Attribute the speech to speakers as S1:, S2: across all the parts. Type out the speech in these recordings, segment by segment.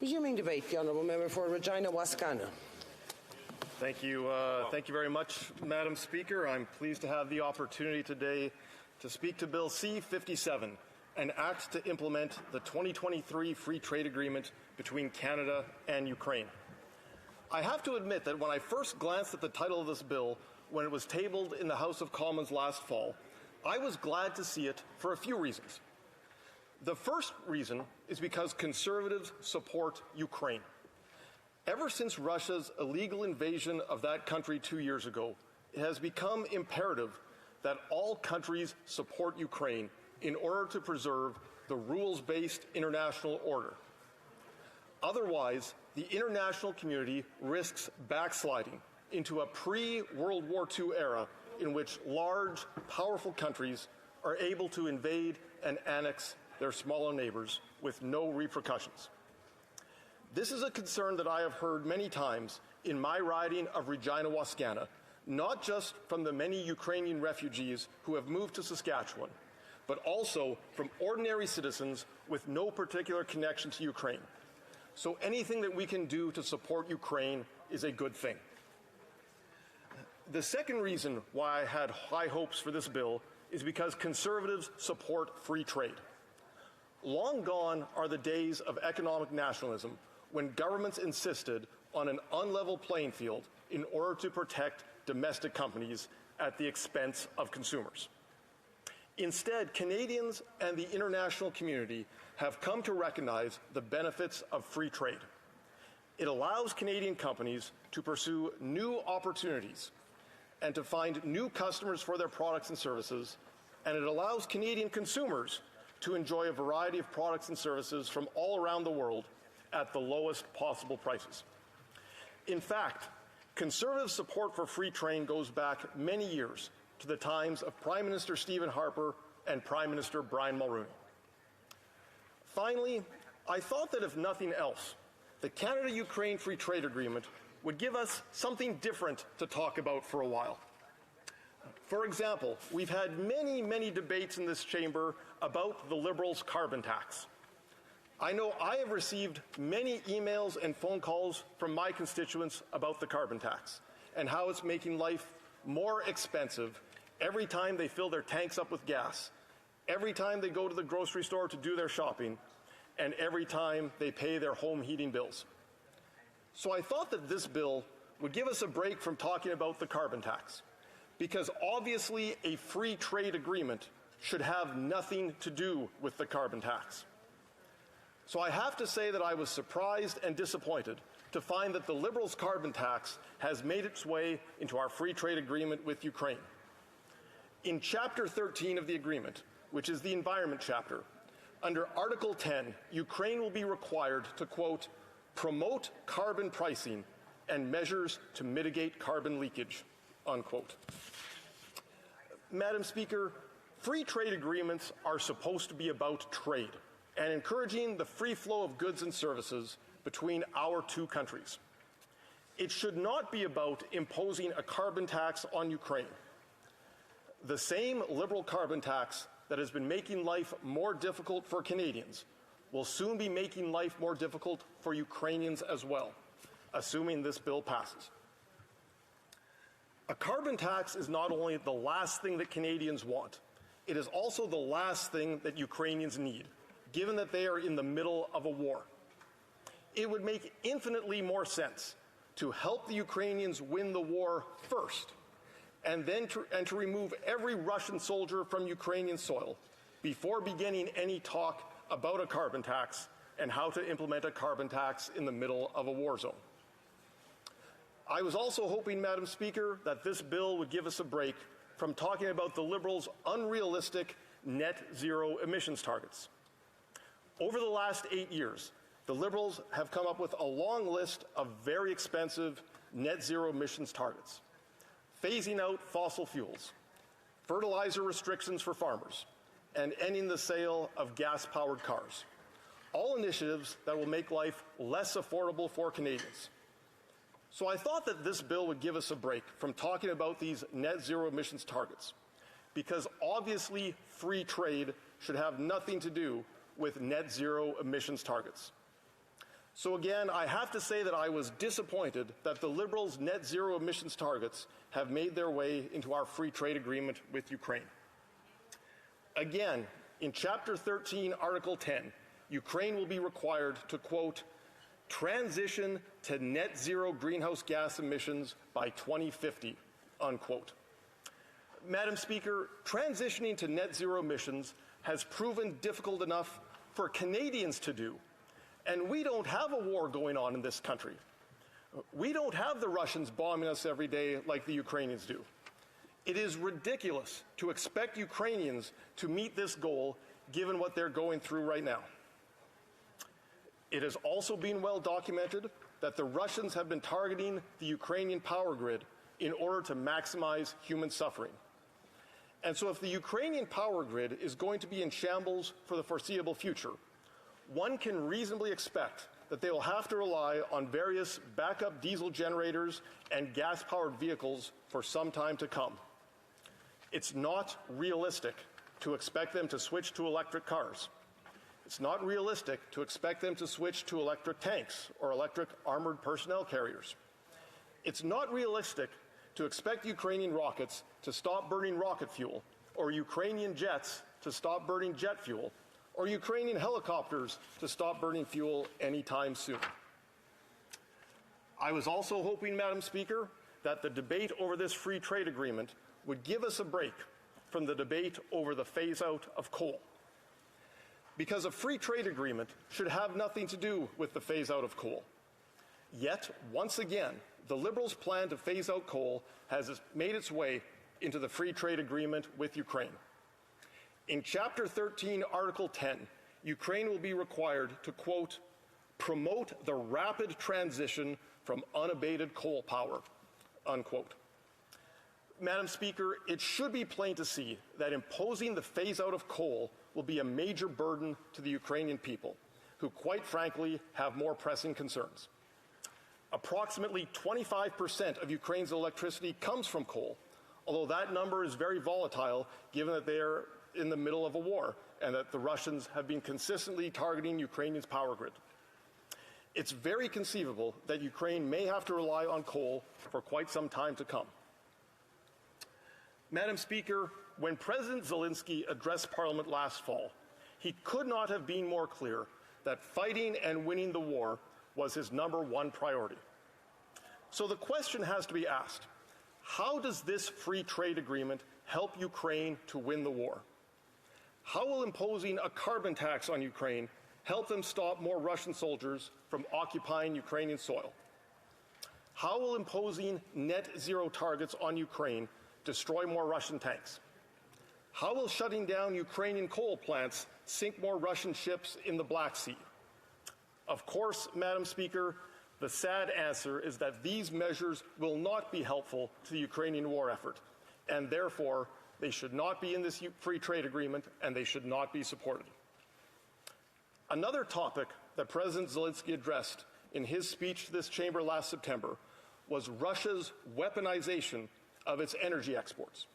S1: Resuming debate, the Honourable Member for Regina Wascana.
S2: Thank you very much, Madam Speaker. I'm pleased to have the opportunity today to speak to Bill C-57, an act to implement the 2023 Free Trade Agreement between Canada and Ukraine. I have to admit that when I first glanced at the title of this bill when it was tabled in the House of Commons last fall, I was glad to see it for a few reasons. The first reason is because Conservatives support Ukraine. Ever since Russia's illegal invasion of that country 2 years ago, it has become imperative that all countries support Ukraine in order to preserve the rules-based international order. Otherwise, the international community risks backsliding into a pre-World War II era in which large, powerful countries are able to invade and annex their smaller neighbors with no repercussions. This is a concern that I have heard many times in my riding of Regina Wascana, not just from the many Ukrainian refugees who have moved to Saskatchewan, but also from ordinary citizens with no particular connection to Ukraine. So anything that we can do to support Ukraine is a good thing. The second reason why I had high hopes for this bill is because Conservatives support free trade. Long gone are the days of economic nationalism when governments insisted on an unlevel playing field in order to protect domestic companies at the expense of consumers. Instead, Canadians and the international community have come to recognize the benefits of free trade. It allows Canadian companies to pursue new opportunities and to find new customers for their products and services, and it allows Canadian consumers to enjoy a variety of products and services from all around the world at the lowest possible prices. In fact, Conservative support for free trade goes back many years to the times of Prime Minister Stephen Harper and Prime Minister Brian Mulroney. Finally, I thought that if nothing else, the Canada-Ukraine Free Trade Agreement would give us something different to talk about for a while. For example, we've had many debates in this chamber about the Liberals' carbon tax. I know I have received many emails and phone calls from my constituents about the carbon tax and how it's making life more expensive every time they fill their tanks up with gas, every time they go to the grocery store to do their shopping, and every time they pay their home heating bills. So I thought that this bill would give us a break from talking about the carbon tax, because obviously a free trade agreement should have nothing to do with the carbon tax. So I have to say that I was surprised and disappointed to find that the Liberals' carbon tax has made its way into our free trade agreement with Ukraine. In Chapter 13 of the agreement, which is the environment chapter, under Article 10, Ukraine will be required to, quote, promote carbon pricing and measures to mitigate carbon leakage, unquote. Madam Speaker, free trade agreements are supposed to be about trade and encouraging the free flow of goods and services between our two countries. It should not be about imposing a carbon tax on Ukraine. The same Liberal carbon tax that has been making life more difficult for Canadians will soon be making life more difficult for Ukrainians as well, assuming this bill passes. A carbon tax is not only the last thing that Canadians want, it is also the last thing that Ukrainians need, given that they are in the middle of a war. It would make infinitely more sense to help the Ukrainians win the war first, and to remove every Russian soldier from Ukrainian soil before beginning any talk about a carbon tax and how to implement a carbon tax in the middle of a war zone. I was also hoping, Madam Speaker, that this bill would give us a break from talking about the Liberals' unrealistic net zero emissions targets. Over the last 8 years, the Liberals have come up with a long list of very expensive net zero emissions targets: phasing out fossil fuels, fertilizer restrictions for farmers, and ending the sale of gas-powered cars. All initiatives that will make life less affordable for Canadians. So I thought that this bill would give us a break from talking about these net zero emissions targets, because obviously free trade should have nothing to do with net zero emissions targets. So again, I have to say that I was disappointed that the Liberals' net zero emissions targets have made their way into our free trade agreement with Ukraine. Again, in Chapter 13, Article 10, Ukraine will be required to, quote, transition to net zero greenhouse gas emissions by 2050, unquote. Madam Speaker, transitioning to net zero emissions has proven difficult enough for Canadians to do. And we don't have a war going on in this country. We don't have the Russians bombing us every day like the Ukrainians do. It is ridiculous to expect Ukrainians to meet this goal given what they're going through right now. It has also been well documented that the Russians have been targeting the Ukrainian power grid in order to maximize human suffering. And so if the Ukrainian power grid is going to be in shambles for the foreseeable future, one can reasonably expect that they will have to rely on various backup diesel generators and gas-powered vehicles for some time to come. It's not realistic to expect them to switch to electric cars. It's not realistic to expect them to switch to electric tanks or electric armored personnel carriers. It's not realistic to expect Ukrainian rockets to stop burning rocket fuel, or Ukrainian jets to stop burning jet fuel, or Ukrainian helicopters to stop burning fuel anytime soon. I was also hoping, Madam Speaker, that the debate over this free trade agreement would give us a break from the debate over the phase-out of coal. Because a free trade agreement should have nothing to do with the phase-out of coal. Yet, once again, the Liberals' plan to phase out coal has made its way into the free trade agreement with Ukraine. In Chapter 13, Article 10, Ukraine will be required to, quote, promote the rapid transition from unabated coal power, unquote. Madam Speaker, it should be plain to see that imposing the phase-out of coal will be a major burden to the Ukrainian people, who quite frankly have more pressing concerns. Approximately 25% of Ukraine's electricity comes from coal, although that number is very volatile given that they are in the middle of a war and that the Russians have been consistently targeting Ukraine's power grid. It's very conceivable that Ukraine may have to rely on coal for quite some time to come. Madam Speaker, when President Zelensky addressed Parliament last fall, he could not have been more clear that fighting and winning the war was his #1 priority. So the question has to be asked, how does this free trade agreement help Ukraine to win the war? How will imposing a carbon tax on Ukraine help them stop more Russian soldiers from occupying Ukrainian soil? How will imposing net zero targets on Ukraine destroy more Russian tanks? How will shutting down Ukrainian coal plants sink more Russian ships in the Black Sea? Of course, Madam Speaker, the sad answer is that these measures will not be helpful to the Ukrainian war effort, and therefore they should not be in this free trade agreement and they should not be supported. Another topic that President Zelensky addressed in his speech to this chamber last September was Russia's weaponization of its energy exports.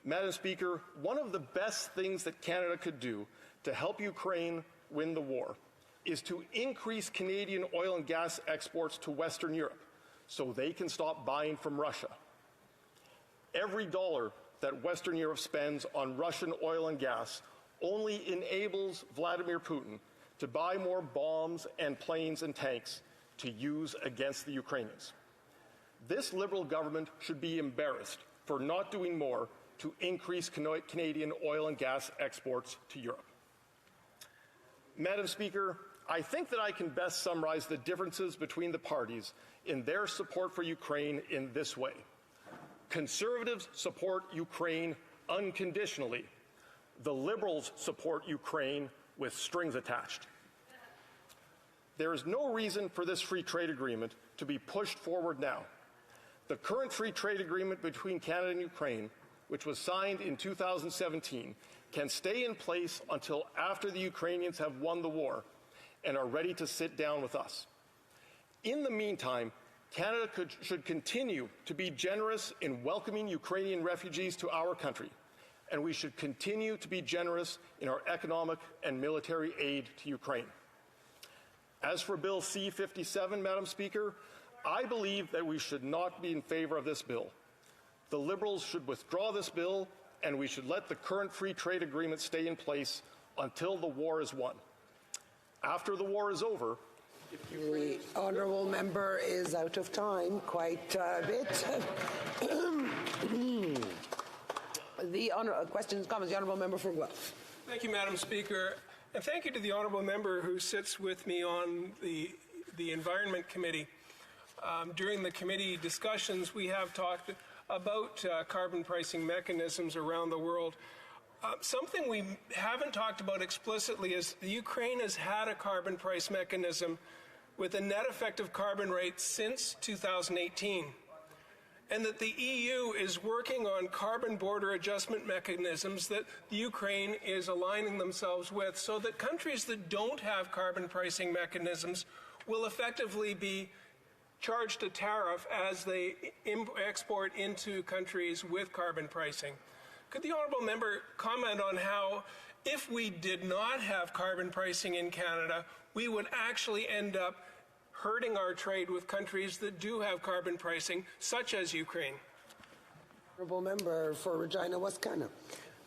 S2: Madam Speaker, one of the best things that Canada could do to help Ukraine win the war is to increase Canadian oil and gas exports to Western Europe so they can stop buying from Russia. Every dollar that Western Europe spends on Russian oil and gas only enables Vladimir Putin to buy more bombs and planes and tanks to use against the Ukrainians. This Liberal government should be embarrassed for not doing more to increase Canadian oil and gas exports to Europe. Madam Speaker, I think that I can best summarize the differences between the parties in their support for Ukraine in this way. Conservatives support Ukraine unconditionally. The Liberals support Ukraine with strings attached. There is no reason for this free trade agreement to be pushed forward now. The current free trade agreement between Canada and Ukraine, which was signed in 2017, can stay in place until after the Ukrainians have won the war and are ready to sit down with us. In the meantime, Canada should continue to be generous in welcoming Ukrainian refugees to our country, and we should continue to be generous in our economic and military aid to Ukraine. As for Bill C-57, Madam Speaker, I believe that we should not be in favor of this bill. The Liberals should withdraw this bill, and we should let the current free trade agreement stay in place until the war is won. After the war is over,
S1: The honourable member is out of time quite a bit. Questions, comments. The honourable member for Guelph.
S3: Thank you, Madam Speaker, and thank you to the honourable member who sits with me on the Environment Committee. During the committee discussions, we have talked about carbon pricing mechanisms around the world. Something we haven't talked about explicitly is the Ukraine has had a carbon price mechanism with a net effective carbon rate since 2018, and that the EU is working on carbon border adjustment mechanisms that the Ukraine is aligning themselves with, so that countries that don't have carbon pricing mechanisms will effectively be charged a tariff as they export into countries with carbon pricing. Could the honourable member comment on how, if we did not have carbon pricing in Canada, we would actually end up hurting our trade with countries that do have carbon pricing, such as Ukraine?
S1: Honourable member for Regina Wascana.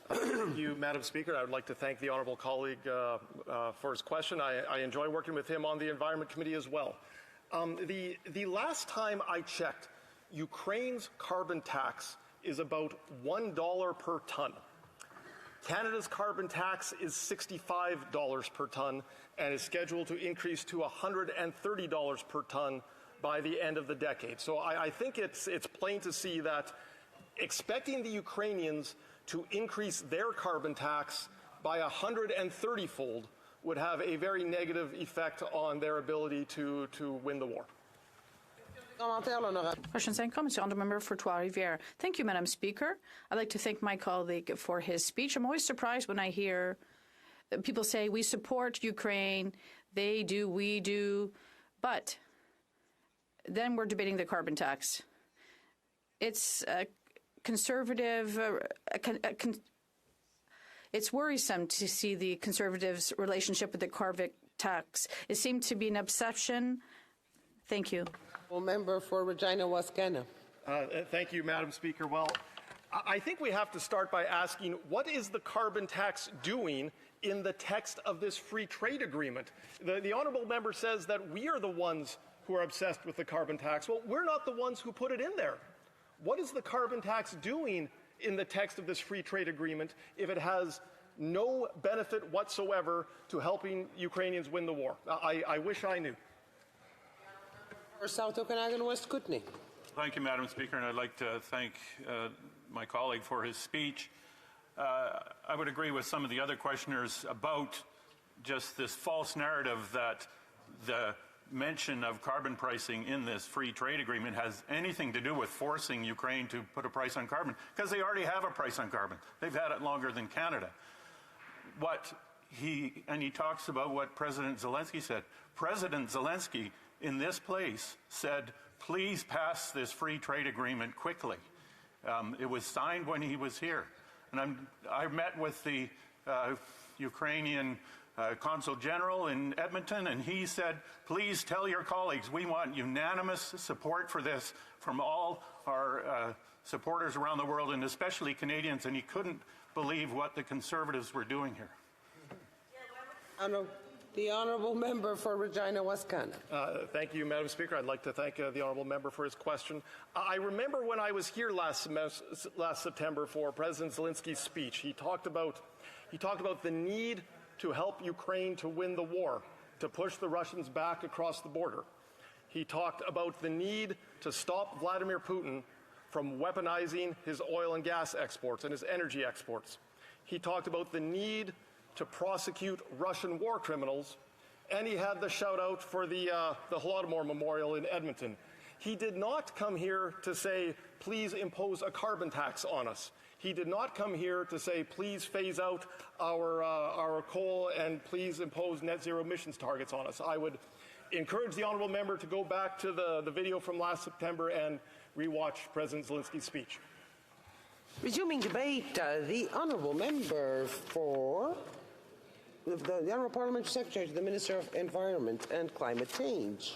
S2: Thank you, Madam Speaker. I would like to thank the honourable colleague for his question. I enjoy working with him on the Environment Committee as well. The last time I checked, Ukraine's carbon tax is about $1 per ton. Canada's carbon tax is $65 per ton and is scheduled to increase to $130 per ton by the end of the decade. So I think it's plain to see that expecting the Ukrainians to increase their carbon tax by 130-fold would have a very negative effect on their ability to win the war.
S4: Questions and comments. Honourable Member for Trois-Rivières. Thank you, Madam Speaker. I'd like to thank my colleague for his speech. I'm always surprised when I hear people say we support Ukraine, they do, we do, but then we're debating the carbon tax. It's conservative. It's worrisome to see the Conservatives' relationship with the carbon tax. It seemed to be an obsession. Thank you.
S1: Member for Regina Wascana.
S2: Thank you, Madam Speaker. Well, I think we have to start by asking, what is the carbon tax doing in the text of this free trade agreement? The honourable member says that we are the ones who are obsessed with the carbon tax. Well, we're not the ones who put it in there. What is the carbon tax doing in the text of this free trade agreement if it has no benefit whatsoever to helping Ukrainians win the war? I wish I knew.
S1: For South Okanagan West Kootenay.
S5: Thank you, Madam Speaker, and I'd like to thank my colleague for his speech. I would agree with some of the other questioners about just this false narrative that the mention of carbon pricing in this free trade agreement has anything to do with forcing Ukraine to put a price on carbon, because they already have a price on carbon. They've had it longer than Canada. He talks about what President Zelensky said. President Zelensky in this place said, please pass this free trade agreement quickly. It was signed when he was here. And I met with the Ukrainian Consul General in Edmonton, and he said, please tell your colleagues we want unanimous support for this from all our supporters around the world, and especially Canadians, and he couldn't believe what the Conservatives were doing here.
S1: The honourable member for Regina Wascana.
S2: Thank you, Madam Speaker. I'd like to thank the honourable member for his question. I remember when I was here last September for President Zelensky's speech, he talked about the need to help Ukraine to win the war, to push the Russians back across the border. He talked about the need to stop Vladimir Putin from weaponizing his oil and gas exports and his energy exports. He talked about the need to prosecute Russian war criminals, and he had the shout out for the Holodomor Memorial in Edmonton. He did not come here to say, please impose a carbon tax on us. He did not come here to say, please phase out our coal and please impose net zero emissions targets on us. I would encourage the honourable member to go back to the video from last September and rewatch President Zelensky's speech.
S1: Resuming debate, the honourable member for the Honourable Parliamentary Secretary to the Minister of Environment and Climate Change.